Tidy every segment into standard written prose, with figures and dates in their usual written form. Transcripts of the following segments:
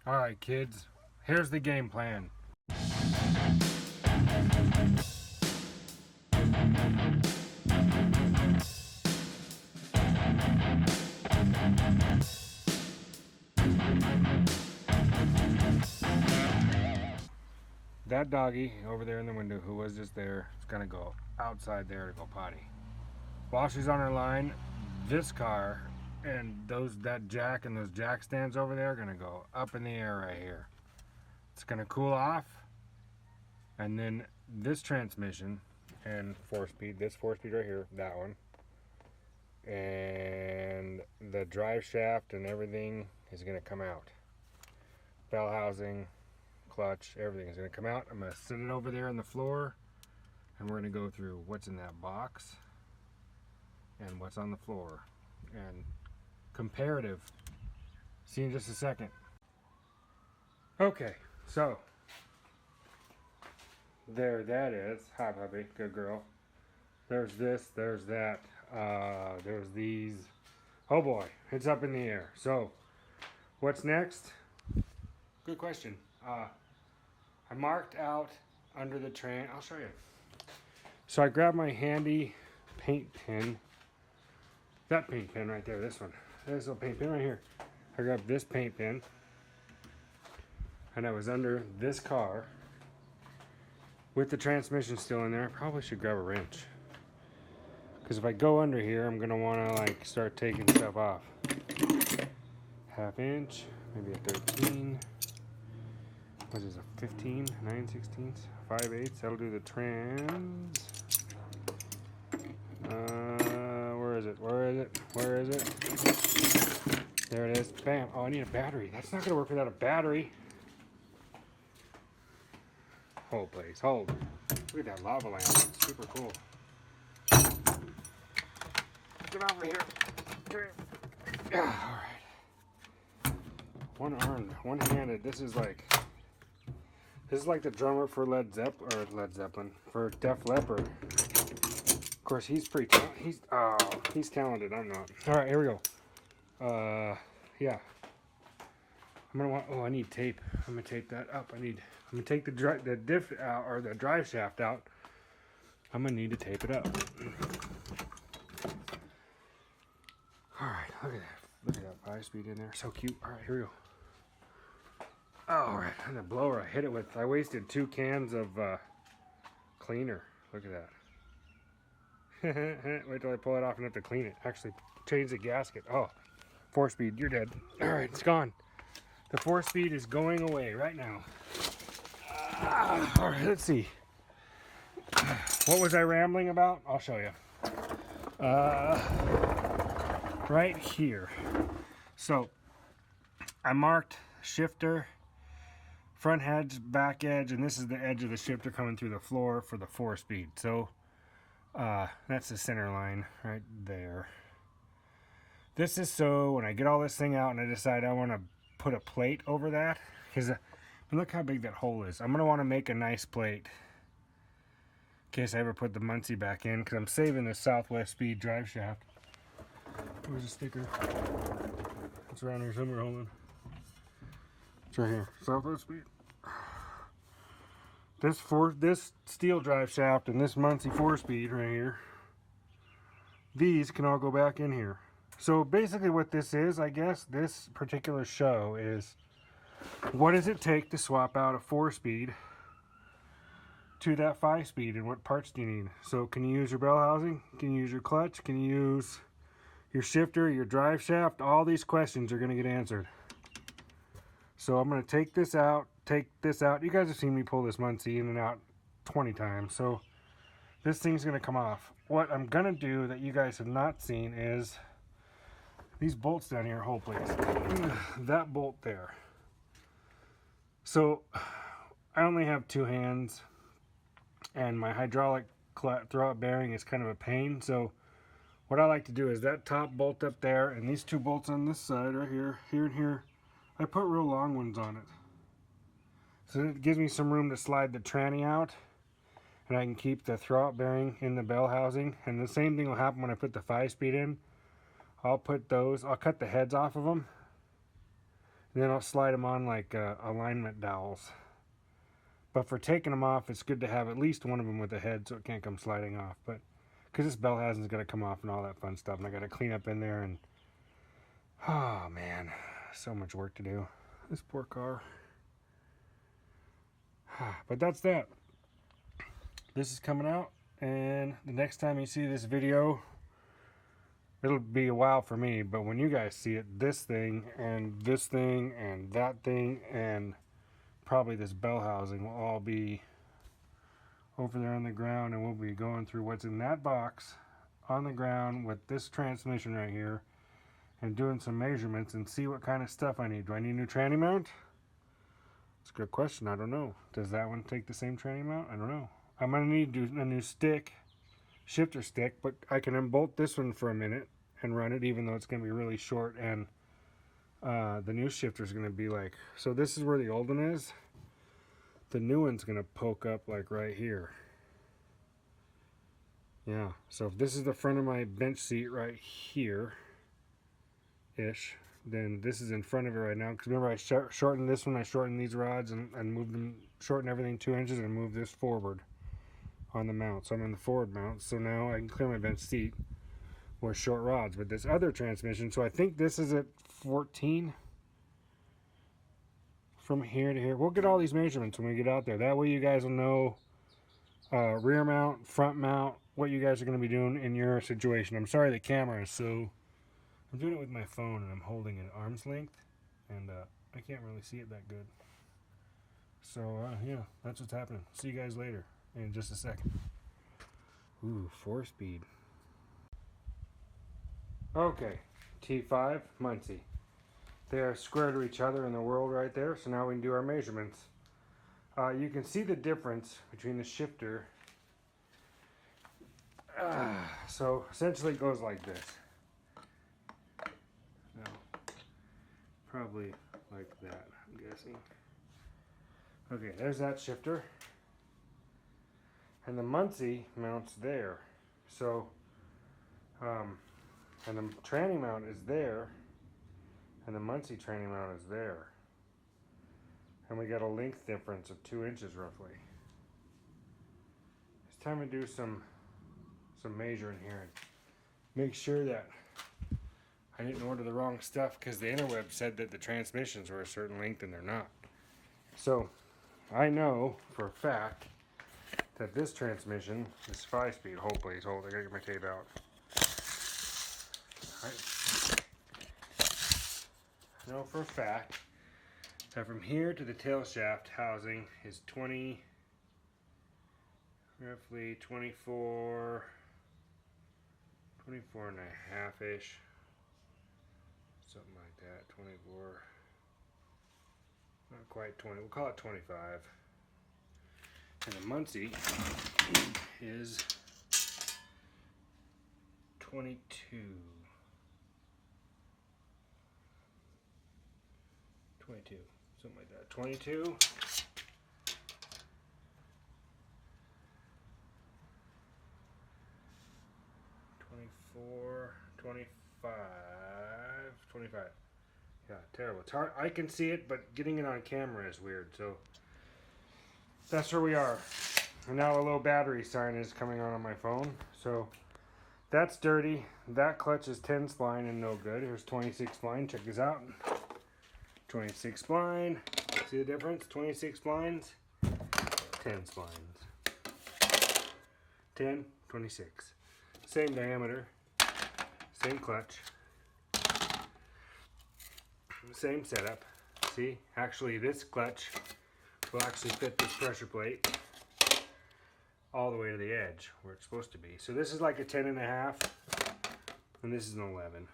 Alright kids, here's the game plan. That doggy over there in the window who was just there is gonna go outside there to go potty. While she's on her line, this car and that jack and those jack stands over there are gonna go up in the air right here. It's gonna cool off, and then this transmission and this 4-speed right here, that one, and the drive shaft and everything is gonna come out. Bell housing, clutch, everything is gonna come out. I'm gonna sit it over there on the floor, and we're gonna go through what's in that box and what's on the floor and comparative. See you in just a second. Okay, so there that is. Hi puppy, good girl. There's this, there's that, there's these. Oh boy, it's up in the air. So what's next? Good question. I marked out under the train. I'll show you. So I grabbed my handy paint pen. That paint pen right there, this one. This little paint pen right here. I grabbed this paint pen, and I was under this car with the transmission still in there. I probably should grab a wrench, because if I go under here, I'm gonna want to like start taking stuff off. 1/2 inch, maybe a 13. What is a 15, 9/16, 5/8. That'll do the trans. Where is it? Where is it? Where is it? There it is. Bam. Oh, I need a battery. That's not gonna work without a battery. Hold, please. Hold. Look at that lava lamp. It's super cool. Get over here. All right. One-armed, one-handed. This is like the drummer for Led Zeppelin, for Def Leppard. Of course, he's pretty he's talented. I'm not. All right, here we go. Yeah. I need tape. I'm gonna tape that up. I'm gonna take the diff out, or the drive shaft out. I'm gonna need to tape it up. All right, look at that. Look at that 5-speed in there. So cute. All right, here we go. All right, and the blower I hit it with. I wasted 2 cans of cleaner. Look at that. Wait till I pull it off and have to clean it. Actually, change the gasket. Oh, 4-speed, you're dead. All right, it's gone. The 4-speed is going away right now. All right, let's see. What was I rambling about? I'll show you. Right here. So, I marked shifter, front edge, back edge, and this is the edge of the shifter coming through the floor for the 4-speed. So, that's the center line right there. This is so when I get all this thing out and I decide I want to put a plate over that, because look how big that hole is. I'm going to want to make a nice plate in case I ever put the Muncie back in, because I'm saving the Southwest Speed drive shaft. Where's the sticker? It's around here somewhere. Hold on. It's right here. Southwest Speed. This steel drive shaft and this Muncie 4-speed right here, these can all go back in here. So basically what this is, I guess, this particular show is, what does it take to swap out a 4-speed to that 5-speed, and what parts do you need? So can you use your bell housing? Can you use your clutch? Can you use your shifter, your drive shaft? All these questions are going to get answered. So I'm going to take this out. You guys have seen me pull this Muncie in and out 20 times. So this thing's going to come off. What I'm going to do that you guys have not seen is these bolts down here. Hold please. That bolt there. So I only have 2 hands, and my hydraulic throwout bearing is kind of a pain. So what I like to do is that top bolt up there and these 2 bolts on this side right here, here and here, I put real long ones on it. So it gives me some room to slide the tranny out, and I can keep the throwout bearing in the bell housing. And the same thing will happen when I put the 5-speed in. I'll cut the heads off of them, And then I'll slide them on like alignment dowels. But for taking them off, it's good to have at least one of them with a head so it can't come sliding off. But because this bell housing's got to come off and all that fun stuff, and I got to clean up in there, and oh man, so much work to do. This poor car. But that's that. This is coming out, and the next time you see this video, it'll be a while for me, but when you guys see it, this thing and that thing and probably this bell housing will all be over there on the ground, and we'll be going through what's in that box on the ground with this transmission right here and doing some measurements and see what kind of stuff I need. Do I need a new tranny mount? It's a good question. I don't know. Does that one take the same tranny mount? I don't know. I'm going to need a new stick, shifter stick, but I can unbolt this one for a minute and run it, even though it's going to be really short, and the new shifter is going to be like, so this is where the old one is. The new one's going to poke up like right here. Yeah, so if this is the front of my bench seat right here ish, then this is in front of it right now, because remember I shortened this one, I shortened these rods and moved them, shortened everything 2 inches and moved this forward on the mount. So I'm in the forward mount, so now I can clear my bench seat with short rods. But this other transmission, so I think this is at 14 from here to here. We'll get all these measurements when we get out there. That way you guys will know rear mount, front mount, what you guys are going to be doing in your situation. I'm sorry the camera is so... I'm doing it with my phone and I'm holding it at arm's length, and I can't really see it that good. So yeah, that's what's happening. See you guys later in just a second. Ooh, 4-speed. Okay, T5, Muncie. They are square to each other in the world right there, so now we can do our measurements. You can see the difference between the shifter. So essentially it goes like this. Probably like that, I'm guessing. Okay, there's that shifter. And the Muncie mounts there. So, and the tranny mount is there. And the Muncie tranny mount is there. And we got a length difference of 2 inches roughly. It's time to do some measuring here and make sure that I didn't order the wrong stuff, because the interweb said that the transmissions were a certain length and they're not. So I know for a fact that this transmission, this 5-speed, hopefully, hold, I gotta get my tape out. Alright. I know for a fact that from here to the tail shaft housing is roughly 24 and a half-ish. Something like that, 24, not quite 20, we'll call it 25. And the Muncie is 22. 22, something like that, 22. 24, 25. 25. Yeah, terrible. It's hard. I can see it, but getting it on camera is weird. So that's where we are. And now a little battery sign is coming on my phone. So that's dirty. That clutch is 10 spline and no good. Here's 26 spline. Check this out. 26 spline. See the difference? 26 splines, 10 splines. 10, 26. Same diameter. Same clutch. Same setup. See, actually this clutch will actually fit this pressure plate all the way to the edge where it's supposed to be. So this is like a 10 and a half, and this is an 11.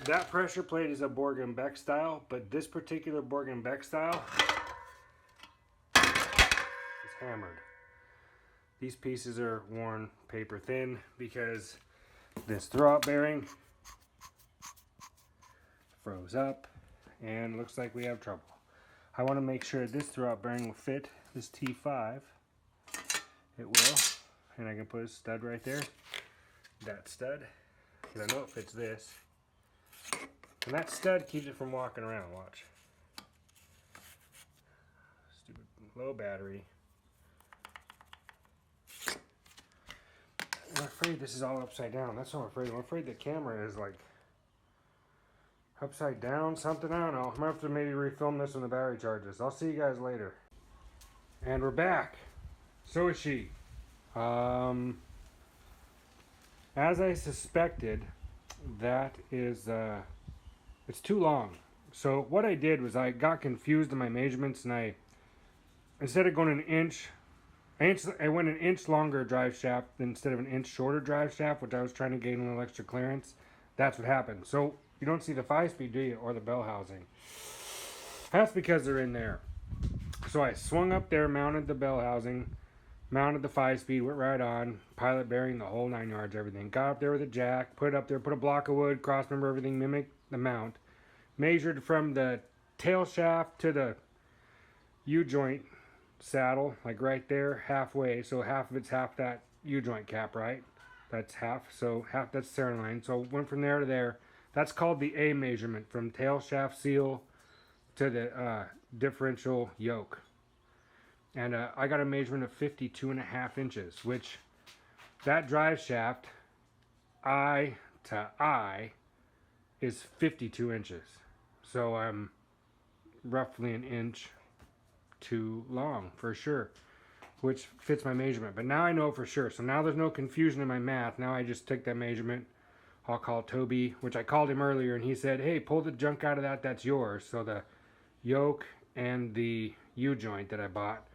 That pressure plate is a Borg and Beck style, but this particular Borg and Beck style is hammered. These pieces are worn paper thin because this throwout bearing froze up and looks like we have trouble. I want to make sure this throwout bearing will fit this T5. It will, and I can put a stud right there. That stud, because I know it fits this. And that stud keeps it from walking around, watch. Stupid low battery. I'm afraid this is all upside down. That's what I'm afraid of. I'm afraid the camera is like upside down, something. I don't know. I'm gonna have to maybe refilm this when the battery charges. I'll see you guys later. And we're back. So is she. As I suspected, that is, it's too long. So what I did was I got confused in my measurements, and instead of going an inch, I went an inch longer drive shaft instead of an inch shorter drive shaft, which I was trying to gain a little extra clearance. That's what happened. So you don't see the 5-speed, do you, or the bell housing? That's because they're in there. So I swung up there, mounted the bell housing, mounted the 5-speed, went right on, pilot bearing, the whole 9 yards, everything. Got up there with a jack, put it up there, put a block of wood, cross member, everything, mimicked the mount. Measured from the tail shaft to the U-joint saddle, like right there, halfway. So half of it's half that U-joint cap, right? That's half, so half, that's center line. So went from there to there. That's called the A measurement, from tail shaft seal to the differential yoke. And I got a measurement of 52.5 inches, which that drive shaft, eye to eye, is 52 inches. So I'm roughly an inch too long, for sure, which fits my measurement. But now I know for sure. So now there's no confusion in my math. Now I just took that measurement. I'll call Toby, which I called him earlier, and he said, hey, pull the junk out of that. That's yours. So the yoke and the U-joint that I bought.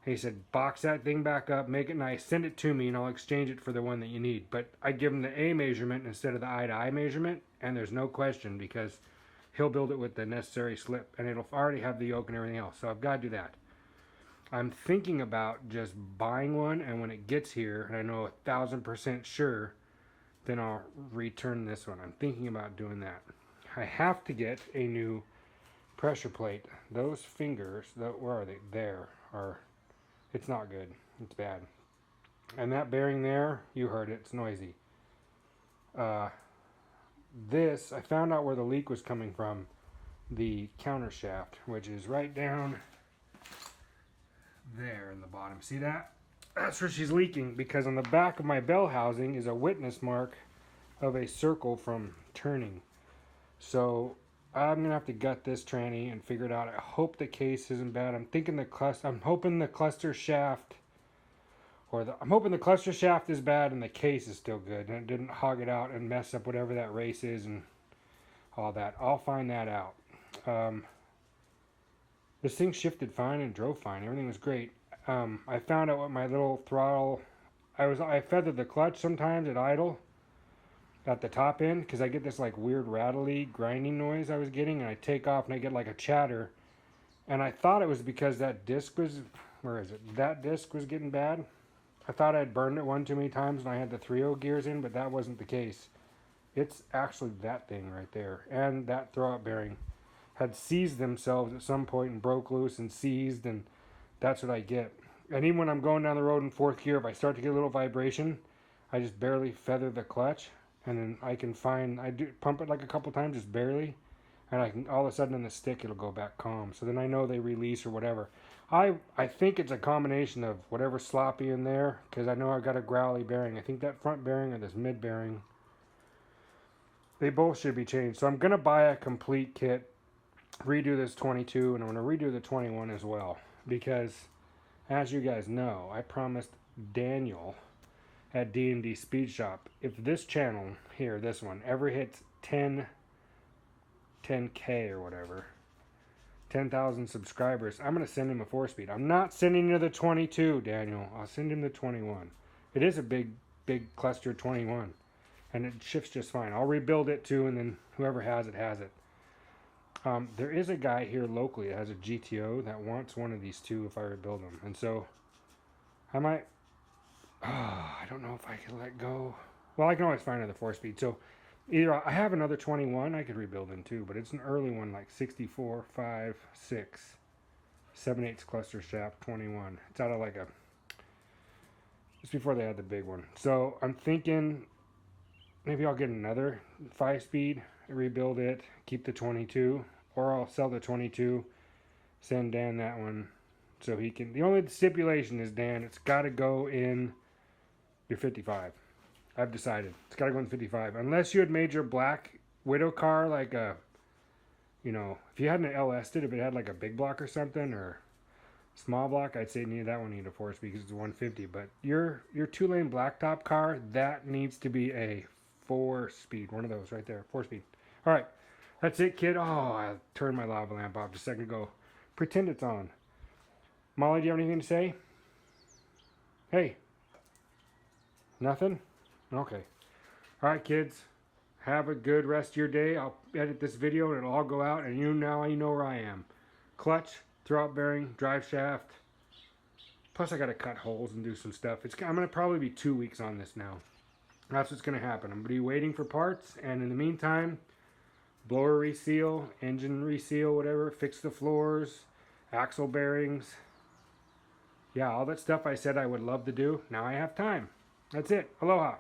He said, box that thing back up, make it nice, send it to me, and I'll exchange it for the one that you need. But I give him the A measurement instead of the eye-to-eye measurement, and there's no question, because he'll build it with the necessary slip, and it'll already have the yoke and everything else. So I've got to do that. I'm thinking about just buying one, and when it gets here, and I know 1,000% sure, then I'll return this one. I'm thinking about doing that. I have to get a new pressure plate. Those fingers, where are they? There are... It's not good. It's bad. And that bearing there, you heard it. It's noisy. This, I found out where the leak was coming from. The counter shaft, which is right down there in the bottom. See that? That's where she's leaking, because on the back of my bell housing is a witness mark of a circle from turning. So I'm gonna have to gut this tranny and figure it out. I hope the case isn't bad. I'm hoping the cluster shaft, I'm hoping the cluster shaft is bad and the case is still good, and it didn't hog it out and mess up whatever that race is and all that. I'll find that out. This thing shifted fine and drove fine. Everything was great. I found out what my little throttle. I feathered the clutch sometimes at idle, at the top end, because I get this like weird rattly grinding noise I was getting, and I take off and I get like a chatter, and I thought it was because that disc was, that disc was getting bad. I thought I'd burned it one too many times and I had the 3.0 gears in, but that wasn't the case. It's actually that thing right there, and that throwout bearing had seized themselves at some point and broke loose and seized, and that's what I get. And even when I'm going down the road in 4th gear, if I start to get a little vibration, I just barely feather the clutch. And then I do pump it like a couple times, just barely. And I can, all of a sudden in the stick, it'll go back calm. So then I know they release or whatever. I think it's a combination of whatever's sloppy in there, because I know I've got a growly bearing. I think that front bearing or this mid bearing, they both should be changed. So I'm going to buy a complete kit, redo this 22, and I'm going to redo the 21 as well. Because, as you guys know, I promised Daniel at D&D Speed Shop, if this channel here, this one, ever hits 10K or whatever, 10,000 subscribers, I'm going to send him a 4-speed. I'm not sending you the 22, Daniel. I'll send him the 21. It is a big cluster 21, and it shifts just fine. I'll rebuild it too, and then whoever has it, has it. There is a guy here locally that has a GTO that wants one of these two if I rebuild them. And so I might... I don't know if I can let go. Well, I can always find another 4-speed. So either I have another 21 I could rebuild in too, but it's an early one, like 64, 5, 6, 7/8 cluster shaft 21. It's out of like a... It's before they had the big one. So I'm thinking maybe I'll get another 5-speed rebuild it, keep the 22, or I'll sell the 22, send Dan that one so he can. The only stipulation is, Dan, it's got to go in your 55. I've decided it's got to go in 55, unless you had made your black Widow car like a, you know, if you hadn't LS'd it, if it had like a big block or something, or small block, I'd say that one needed a 4-speed because it's 150. But your 2-lane blacktop car, that needs to be a 4-speed. One of those right there, 4-speed. All right, that's it, kid. Oh, I turned my lava lamp off just a second ago. Pretend it's on. Molly, do you have anything to say? Hey. Nothing? Okay. All right, kids. Have a good rest of your day. I'll edit this video and it'll all go out, and you know where I am. Clutch, throwout bearing, drive shaft. Plus I got to cut holes and do some stuff. I'm going to probably be 2 weeks on this now. That's what's going to happen. I'm going to be waiting for parts, and in the meantime, blower reseal, engine reseal, whatever, fix the floors, axle bearings. Yeah, all that stuff I said I would love to do. Now I have time. That's it. Aloha.